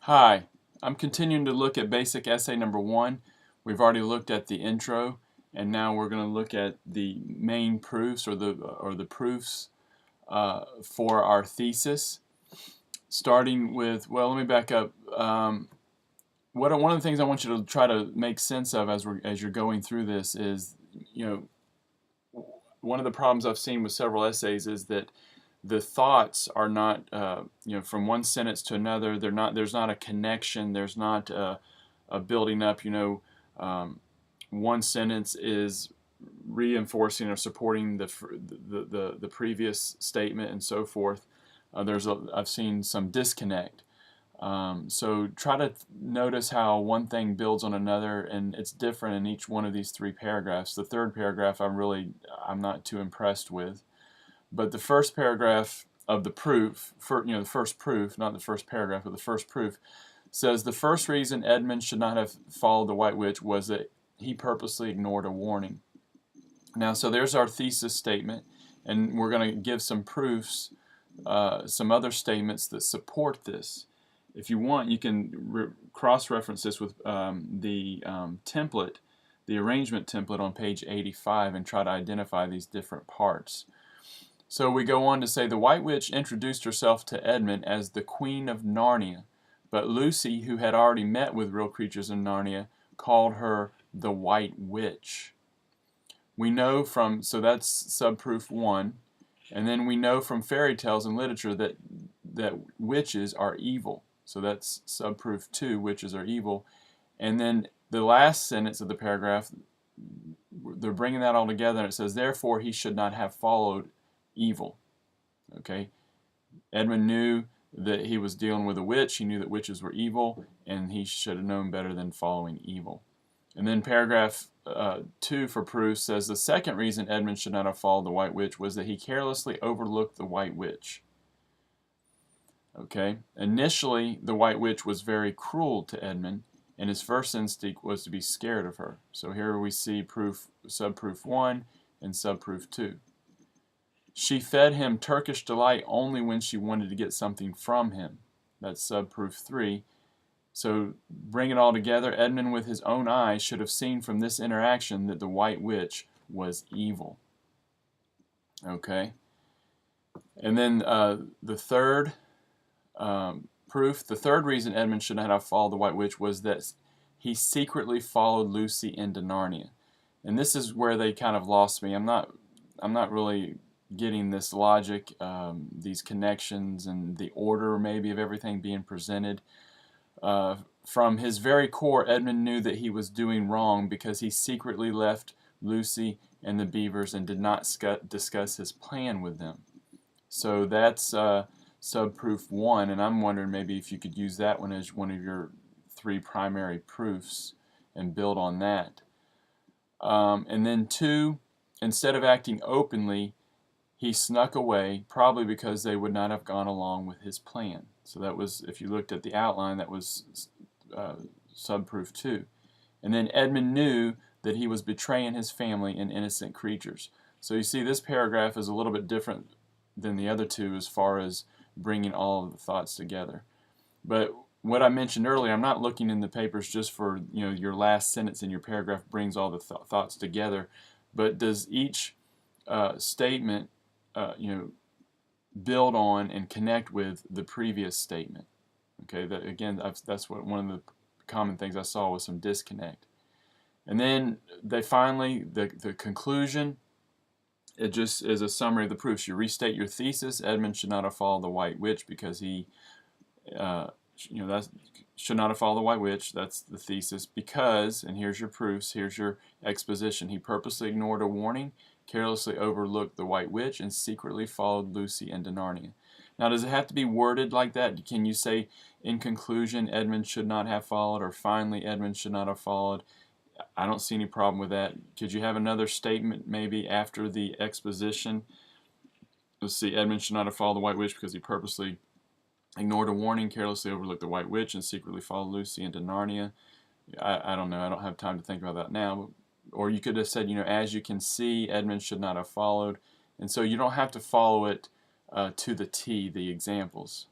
Hi, I'm continuing to look at basic essay number 1. We've already looked at the intro, and now we're going to look at the main proofs or the proofs for our thesis. Starting with, well, let me back up. One of the things I want you to try to make sense of as you're going through this is, one of the problems I've seen with several essays is that the thoughts are not, from one sentence to another. There's not a connection. There's not a building up. One sentence is reinforcing or supporting the previous statement and so forth. I've seen some disconnect. So try to notice how one thing builds on another, and it's different in each one of these three paragraphs. The third paragraph I'm not too impressed with. But the first paragraph of the proof, the first proof, not the first paragraph, but the first proof, says the first reason Edmund should not have followed the White Witch was that he purposely ignored a warning. Now, so there's our thesis statement, and we're going to give some proofs, some other statements that support this. If you want, you can cross-reference this with the template, the arrangement template on page 85, and try to identify these different parts. So we go on to say the White Witch introduced herself to Edmund as the Queen of Narnia, but Lucy, who had already met with real creatures in Narnia, called her the White Witch. We know from, so that's subproof 1, and then we know from fairy tales and literature that witches are evil. So that's subproof 2, witches are evil. And then the last sentence of the paragraph, they're bringing that all together, and it says, therefore he should not have followed evil. Okay, Edmund knew that he was dealing with a witch. He knew that witches were evil, and he should have known better than following evil. And then paragraph 2 for proof says the second reason Edmund should not have followed the White Witch was that he carelessly overlooked the White Witch. Okay, initially the White Witch was very cruel to Edmund, and his first instinct was to be scared of her. So here we see proof, subproof 1 and subproof 2. She fed him Turkish delight only when she wanted to get something from him. That's subproof 3. So bring it all together. Edmund with his own eyes should have seen from this interaction that the White Witch was evil. Okay. And then the third proof, the third reason Edmund should not have followed the White Witch was that he secretly followed Lucy into Narnia. And this is where they kind of lost me. I'm not really getting this logic, these connections, and the order maybe of everything being presented. From his very core, Edmund knew that he was doing wrong because he secretly left Lucy and the beavers and did not discuss his plan with them. So that's subproof 1, and I'm wondering maybe if you could use that one as one of your 3 primary proofs and build on that. And then 2, instead of acting openly, he snuck away, probably because they would not have gone along with his plan. So that was, if you looked at the outline, that was subproof 2. And then Edmund knew that he was betraying his family and innocent creatures. So you see, this paragraph is a little bit different than the other 2 as far as bringing all of the thoughts together. But what I mentioned earlier, I'm not looking in the papers just for your last sentence in your paragraph brings all the thoughts together, but does each statement build on and connect with the previous statement? Okay, that's what one of the common things I saw was some disconnect. And then they finally, the conclusion, it just is a summary of the proofs. You restate your thesis. Edmund should not have followed the White Witch because he, that should not have followed the White Witch. That's the thesis. Because, and here's your proofs, here's your exposition. He purposely ignored a warning, carelessly overlooked the White Witch, and secretly followed Lucy into Narnia. Now, does it have to be worded like that? Can you say, in conclusion, Edmund should not have followed, or finally, Edmund should not have followed? I don't see any problem with that. Could you have another statement maybe after the exposition? Let's see, Edmund should not have followed the White Witch because he purposely ignored a warning, carelessly overlooked the White Witch, and secretly followed Lucy into Narnia. I don't know. I don't have time to think about that now. Or you could have said, as you can see, Edmund should not have followed. And so you don't have to follow it to the T, the examples.